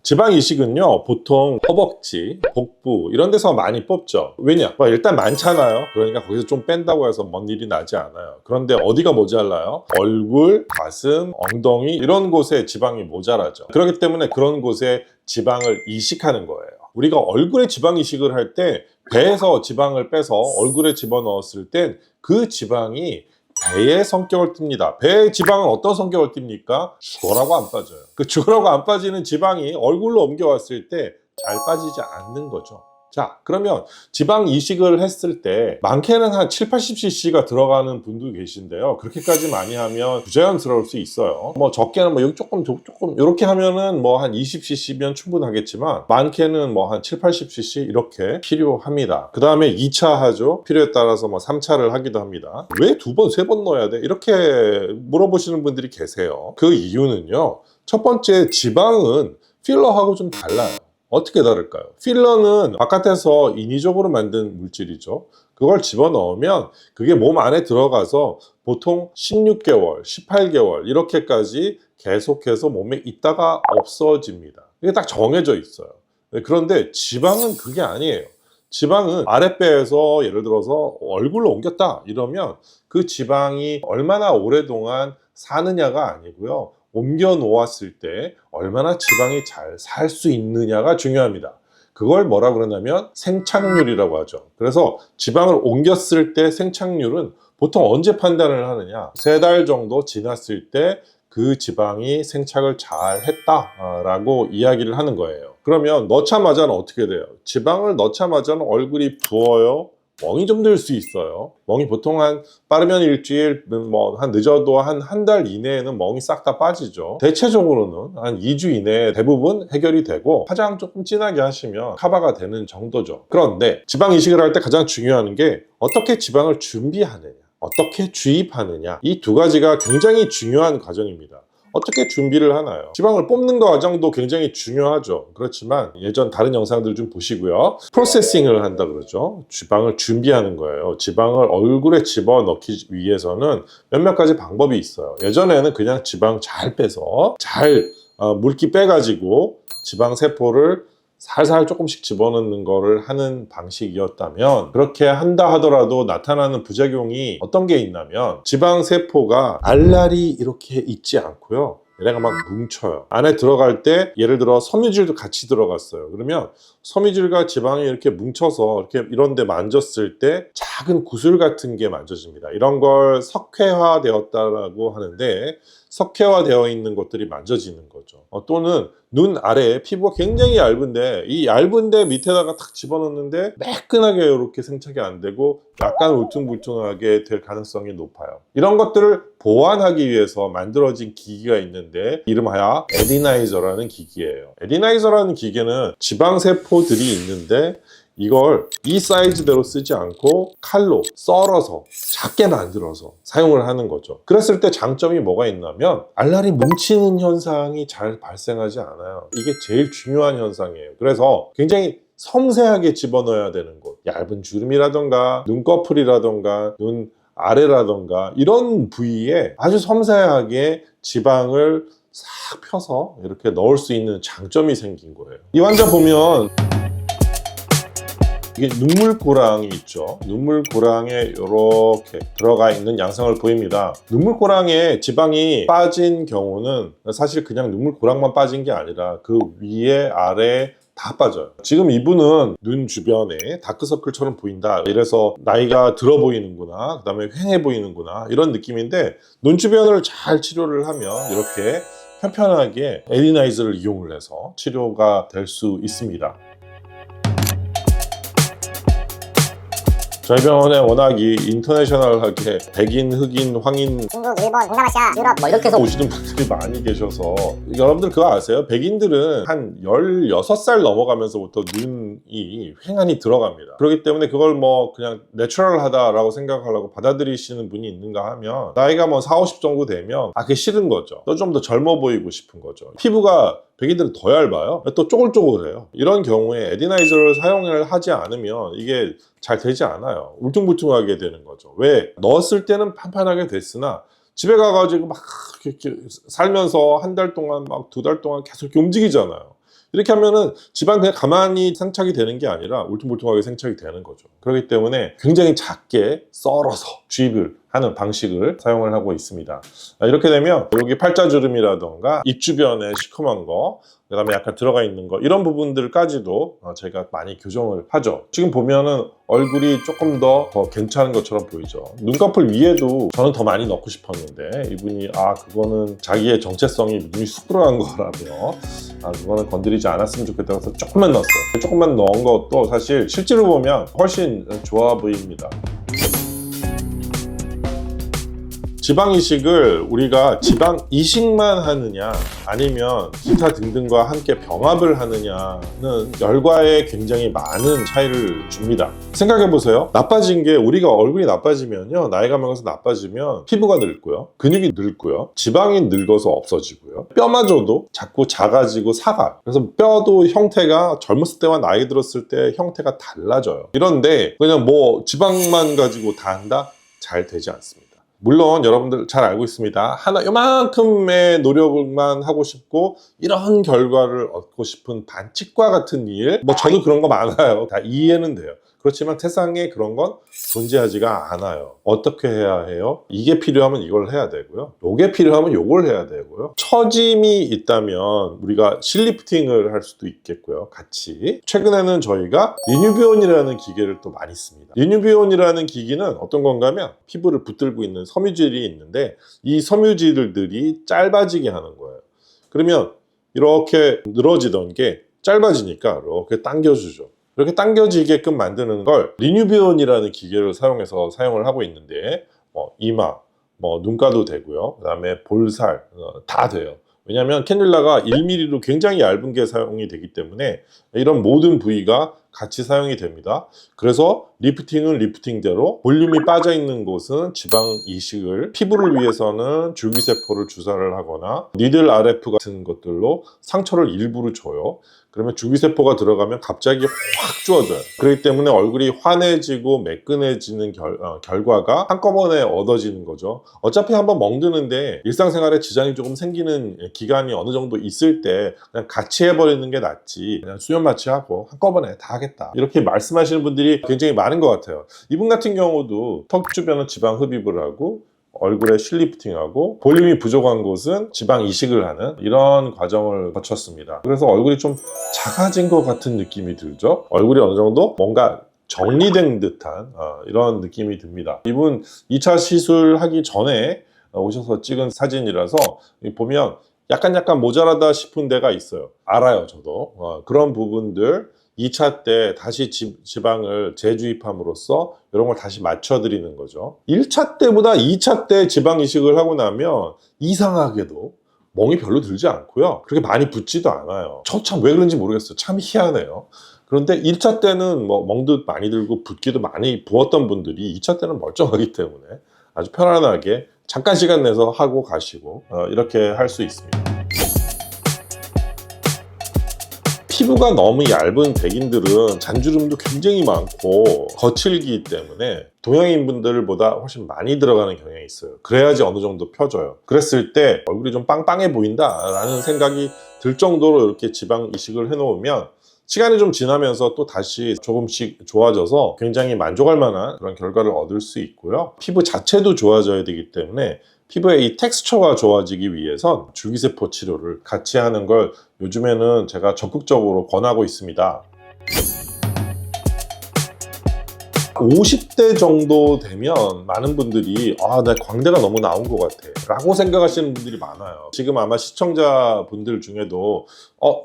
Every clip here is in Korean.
지방 이식은요, 보통 허벅지, 복부 이런 데서 많이 뽑죠. 왜냐? 일단 많잖아요. 그러니까 거기서 좀 뺀다고 해서 먼 일이 나지 않아요. 그런데 어디가 모자라요? 얼굴, 가슴, 엉덩이 이런 곳에 지방이 모자라죠. 그렇기 때문에 그런 곳에 지방을 이식하는 거예요. 우리가 얼굴에 지방 이식을 할 때 배에서 지방을 빼서 얼굴에 집어넣었을 땐 그 지방이 배의 성격을 띱니다. 배의 지방은 어떤 성격을 띱니까? 죽어라고 안 빠져요. 그 죽어라고 안 빠지는 지방이 얼굴로 옮겨왔을 때 잘 빠지지 않는 거죠. 자, 그러면 지방 이식을 했을 때 많게는 한 7, 80cc가 들어가는 분도 계신데요. 그렇게까지 많이 하면 부자연스러울 수 있어요. 적게는 여기 조금 이렇게 하면은 한 20cc면 충분하겠지만 많게는 한 7, 80cc 이렇게 필요합니다. 그 다음에 2차 하죠. 필요에 따라서 3차를 하기도 합니다. 왜 2번, 3번 넣어야 돼? 이렇게 물어보시는 분들이 계세요. 그 이유는요. 첫 번째, 지방은 필러하고 좀 달라요. 어떻게 다를까요? 필러는 바깥에서 인위적으로 만든 물질이죠. 그걸 집어넣으면 그게 몸 안에 들어가서 보통 16개월, 18개월 이렇게까지 계속해서 몸에 있다가 없어집니다. 이게 딱 정해져 있어요. 그런데 지방은 그게 아니에요. 지방은 아랫배에서 예를 들어서 얼굴로 옮겼다 이러면 그 지방이 얼마나 오랫동안 사느냐가 아니고요. 옮겨 놓았을 때 얼마나 지방이 잘 살 수 있느냐가 중요합니다. 그걸 뭐라 그러냐면 생착률이라고 하죠. 그래서 지방을 옮겼을 때 생착률은 보통 언제 판단을 하느냐? 3달 정도 지났을 때 그 지방이 생착을 잘 했다라고 이야기를 하는 거예요. 그러면 넣자마자는 어떻게 돼요? 지방을 넣자마자는 얼굴이 부어요. 멍이 좀 들 수 있어요. 멍이 보통 빠르면 일주일, 한 늦어도 한 달 이내에는 멍이 싹 다 빠지죠. 대체적으로는 한 2주 이내에 대부분 해결이 되고 화장 조금 진하게 하시면 커버가 되는 정도죠. 그런데 지방 이식을 할 때 가장 중요한 게 어떻게 지방을 준비하느냐, 어떻게 주입하느냐, 이 2가지가 굉장히 중요한 과정입니다. 어떻게 준비를 하나요? 지방을 뽑는 과정도 굉장히 중요하죠. 그렇지만 예전 다른 영상들 좀 보시고요. 프로세싱을 한다 그러죠. 지방을 준비하는 거예요. 지방을 얼굴에 집어넣기 위해서는 몇몇 가지 방법이 있어요. 예전에는 그냥 지방 잘 빼서 물기 빼가지고 지방세포를 살살 조금씩 집어넣는 거를 하는 방식이었다면, 그렇게 한다 하더라도 나타나는 부작용이 어떤 게 있냐면 지방세포가 알알이 이렇게 있지 않고요. 얘네가 막 뭉쳐요. 안에 들어갈 때 예를 들어 섬유질도 같이 들어갔어요. 그러면 섬유질과 지방이 이렇게 뭉쳐서 이런 데 만졌을 때 작은 구슬 같은 게 만져집니다. 이런 걸 석회화되었다라고 하는데, 석회화되어 있는 것들이 만져지는 거죠. 또는 눈 아래에 피부가 굉장히 얇은데 이 얇은데 밑에다가 탁 집어넣는데 매끈하게 이렇게 생착이 안 되고 약간 울퉁불퉁하게 될 가능성이 높아요. 이런 것들을 보완하기 위해서 만들어진 기기가 있는데 이름하여 에디나이저라는 기기예요. 에디나이저라는 기계는 지방세포들이 있는데 이걸 이 사이즈대로 쓰지 않고 칼로 썰어서 작게 만들어서 사용을 하는 거죠. 그랬을 때 장점이 뭐가 있냐면 알알이 뭉치는 현상이 잘 발생하지 않아요. 이게 제일 중요한 현상이에요. 그래서 굉장히 섬세하게 집어넣어야 되는 곳, 얇은 주름이라던가 눈꺼풀이라던가 눈 아래라던가 이런 부위에 아주 섬세하게 지방을 싹 펴서 이렇게 넣을 수 있는 장점이 생긴 거예요. 이 환자 보면 이게 눈물고랑이 있죠. 눈물고랑에 이렇게 들어가 있는 양상을 보입니다. 눈물고랑에 지방이 빠진 경우는 사실 그냥 눈물고랑만 빠진 게 아니라 그 위에 아래 다 빠져요. 지금 이분은 눈 주변에 다크서클처럼 보인다, 이래서 나이가 들어 보이는구나, 그 다음에 휑해 보이는구나 이런 느낌인데, 눈 주변을 잘 치료를 하면 이렇게 편편하게 에디나이저를 이용을 해서 치료가 될 수 있습니다. 저희 병원에 워낙 인터내셔널하게 백인, 흑인, 황인, 중국, 일본, 동남아시아, 유럽 이렇게 해서 오시는 분들이 많이 계셔서, 여러분들 그거 아세요? 백인들은 한 16살 넘어가면서부터 눈이 휑한이 들어갑니다. 그렇기 때문에 그걸 그냥 내추럴하다라고 생각하려고 받아들이시는 분이 있는가 하면 나이가 40, 50 정도 되면 그게 싫은 거죠. 또 좀 더 젊어 보이고 싶은 거죠. 피부가 백인들은 더 얇아요. 또 쪼글쪼글해요. 이런 경우에 에디나이저를 사용을 하지 않으면 이게 잘 되지 않아요. 울퉁불퉁하게 되는 거죠. 왜? 넣었을 때는 판판하게 됐으나 집에 가가지고 막 이렇게 살면서 한 달 동안 2달 동안 계속 이렇게 움직이잖아요. 이렇게 하면은 지방 그냥 가만히 생착이 되는 게 아니라 울퉁불퉁하게 생착이 되는 거죠. 그렇기 때문에 굉장히 작게 썰어서 주입을 하는 방식을 사용을 하고 있습니다. 이렇게 되면 여기 팔자주름이라던가 입 주변에 시커먼 거, 그 다음에 약간 들어가 있는 거, 이런 부분들까지도 저희가 많이 교정을 하죠. 지금 보면은 얼굴이 조금 더 괜찮은 것처럼 보이죠. 눈꺼풀 위에도 저는 더 많이 넣고 싶었는데 이분이 그거는 자기의 정체성이 눈이 쑥 들어간 거라며 그거는 건드리지 않았으면 좋겠다고 해서 조금만 넣었어요. 조금만 넣은 것도 사실 실제로 보면 훨씬 좋아 보입니다. 지방 이식을 우리가 지방 이식만 하느냐 아니면 기타 등등과 함께 병합을 하느냐는 결과에 굉장히 많은 차이를 줍니다. 생각해 보세요. 나빠진 게, 우리가 얼굴이 나빠지면요, 나이가 먹어서 나빠지면 피부가 늙고요, 근육이 늙고요, 지방이 늙어서 없어지고요, 뼈마저도 자꾸 작아지고 사가요. 그래서 뼈도 형태가 젊었을 때와 나이 들었을 때 형태가 달라져요. 이런데 그냥 뭐 지방만 가지고 다 한다? 잘 되지 않습니다. 물론 여러분들 잘 알고 있습니다. 하나 요만큼의 노력만 하고 싶고 이런 결과를 얻고 싶은 반칙과 같은 일, 뭐 저도 그런 거 많아요. 다 이해는 돼요. 그렇지만 세상에 그런 건 존재하지가 않아요. 어떻게 해야 해요? 이게 필요하면 이걸 해야 되고요, 요게 필요하면 요걸 해야 되고요. 처짐이 있다면 우리가 실리프팅을 할 수도 있겠고요, 같이. 최근에는 저희가 리뉴비온이라는 기계를 또 많이 씁니다. 리뉴비온이라는 기기는 어떤 건가 하면 피부를 붙들고 있는 섬유질이 있는데 이 섬유질들이 짧아지게 하는 거예요. 그러면 이렇게 늘어지던 게 짧아지니까 이렇게 당겨주죠. 이렇게 당겨지게끔 만드는 걸 리뉴비온이라는 기계를 사용해서 사용을 하고 있는데 이마, 눈가도 되고요, 그 다음에 볼살 다 돼요. 왜냐하면 캔들라가 1mm로 굉장히 얇은 게 사용이 되기 때문에 이런 모든 부위가 같이 사용이 됩니다. 그래서 리프팅은 리프팅대로, 볼륨이 빠져 있는 곳은 지방 이식을, 피부를 위해서는 줄기세포를 주사를 하거나 니들 RF 같은 것들로 상처를 일부러 줘요. 그러면 줄기세포가 들어가면 갑자기 확 좋아져요. 그렇기 때문에 얼굴이 환해지고 매끈해지는 결과가 한꺼번에 얻어지는 거죠. 어차피 한번 멍드는데 일상생활에 지장이 조금 생기는 기간이 어느 정도 있을 때 그냥 같이 해버리는 게 낫지, 그냥 수면 마취하고 한꺼번에 다 하겠다, 이렇게 말씀하시는 분들이 굉장히 많은 것 같아요. 이분 같은 경우도 턱 주변은 지방 흡입을 하고 얼굴에 실리프팅하고 볼륨이 부족한 곳은 지방 이식을 하는 이런 과정을 거쳤습니다. 그래서 얼굴이 좀 작아진 것 같은 느낌이 들죠. 얼굴이 어느 정도 뭔가 정리된 듯한 이런 느낌이 듭니다. 이분 2차 시술하기 전에 오셔서 찍은 사진이라서 보면 약간 모자라다 싶은 데가 있어요. 알아요, 저도. 그런 부분들 2차 때 다시 지방을 재주입함으로써 이런 걸 다시 맞춰드리는 거죠. 1차 때보다 2차 때 지방 이식을 하고 나면 이상하게도 멍이 별로 들지 않고요, 그렇게 많이 붓지도 않아요. 저 참 왜 그런지 모르겠어요. 참 희한해요. 그런데 1차 때는 멍도 많이 들고 붓기도 많이 부었던 분들이 2차 때는 멀쩡하기 때문에 아주 편안하게 잠깐 시간 내서 하고 가시고 이렇게 할 수 있습니다. 피부가 너무 얇은 백인들은 잔주름도 굉장히 많고 거칠기 때문에 동양인 분들보다 훨씬 많이 들어가는 경향이 있어요. 그래야지 어느 정도 펴져요. 그랬을 때 얼굴이 좀 빵빵해 보인다 라는 생각이 들 정도로 이렇게 지방 이식을 해놓으면 시간이 좀 지나면서 또 다시 조금씩 좋아져서 굉장히 만족할 만한 그런 결과를 얻을 수 있고요. 피부 자체도 좋아져야 되기 때문에 피부의 이 텍스처가 좋아지기 위해선 줄기세포 치료를 같이 하는 걸 요즘에는 제가 적극적으로 권하고 있습니다. 50대 정도 되면 많은 분들이 내 광대가 너무 나온 것 같아 라고 생각하시는 분들이 많아요. 지금 아마 시청자분들 중에도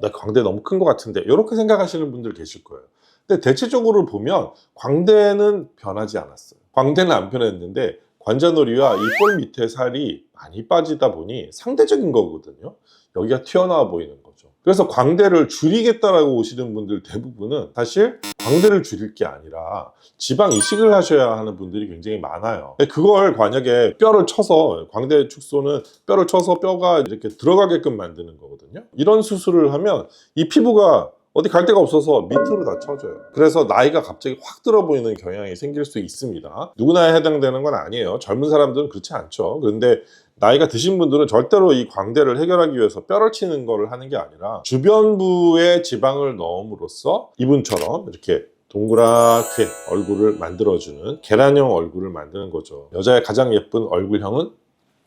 내 광대 너무 큰 것 같은데 이렇게 생각하시는 분들 계실 거예요. 근데 대체적으로 보면 광대는 변하지 않았어요. 광대는 안 변했는데 관자놀이와 이 볼 밑에 살이 많이 빠지다 보니 상대적인 거거든요. 여기가 튀어나와 보이는 거죠. 그래서 광대를 줄이겠다라고 오시는 분들 대부분은 사실 광대를 줄일 게 아니라 지방 이식을 하셔야 하는 분들이 굉장히 많아요. 그걸 만약에 뼈를 쳐서, 광대 축소는 뼈를 쳐서 뼈가 이렇게 들어가게끔 만드는 거거든요. 이런 수술을 하면 이 피부가 어디 갈 데가 없어서 밑으로 다 쳐져요. 그래서 나이가 갑자기 확 들어 보이는 경향이 생길 수 있습니다. 누구나 해당되는 건 아니에요. 젊은 사람들은 그렇지 않죠. 그런데 나이가 드신 분들은 절대로 이 광대를 해결하기 위해서 뼈를 치는 거를 하는 게 아니라 주변부에 지방을 넣음으로써 이분처럼 이렇게 동그랗게 얼굴을 만들어주는 계란형 얼굴을 만드는 거죠. 여자의 가장 예쁜 얼굴형은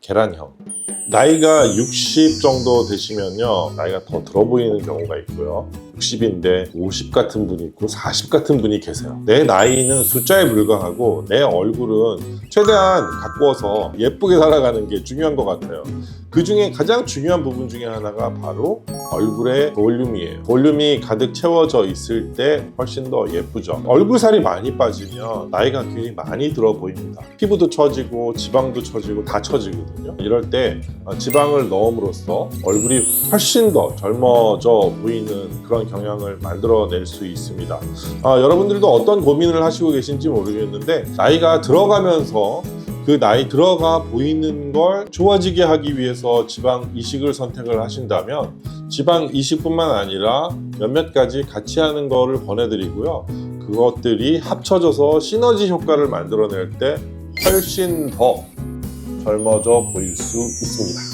계란형. 나이가 60 정도 되시면요, 나이가 더 들어 보이는 경우가 있고요. 60인데 50 같은 분이 있고 40 같은 분이 계세요. 내 나이는 숫자에 불과하고 내 얼굴은 최대한 가꾸어서 예쁘게 살아가는 게 중요한 것 같아요. 그 중에 가장 중요한 부분 중에 하나가 바로 얼굴의 볼륨이에요. 볼륨이 가득 채워져 있을 때 훨씬 더 예쁘죠. 얼굴 살이 많이 빠지면 나이가 굉장히 많이 들어 보입니다. 피부도 처지고 지방도 처지고 다 처지거든요. 이럴 때 지방을 넣음으로써 얼굴이 훨씬 더 젊어져 보이는 그런 경향을 만들어낼 수 있습니다. 여러분들도 어떤 고민을 하시고 계신지 모르겠는데, 나이가 들어가면서 그 나이 들어가 보이는 걸 좋아지게 하기 위해서 지방 이식을 선택을 하신다면 지방 이식뿐만 아니라 몇몇 가지 같이 하는 거를 권해드리고요. 그것들이 합쳐져서 시너지 효과를 만들어낼 때 훨씬 더 젊어져 보일 수 있습니다.